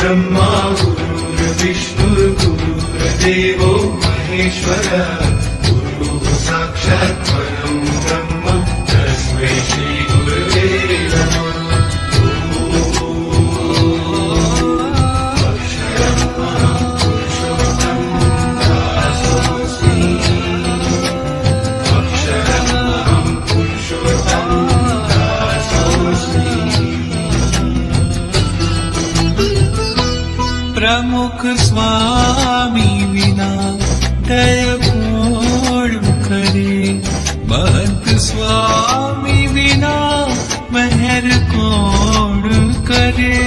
ब्रह्मा गुरुर्विष्णुर्गुरुर्देवो महेश्वरः गुरुः साक्षात् परं ब्रह्म तस्मै श्री गुरवे नमः। प्रमुख स्वामी विना दय कोण करे, महंत स्वामी विना मेहर कोण करे।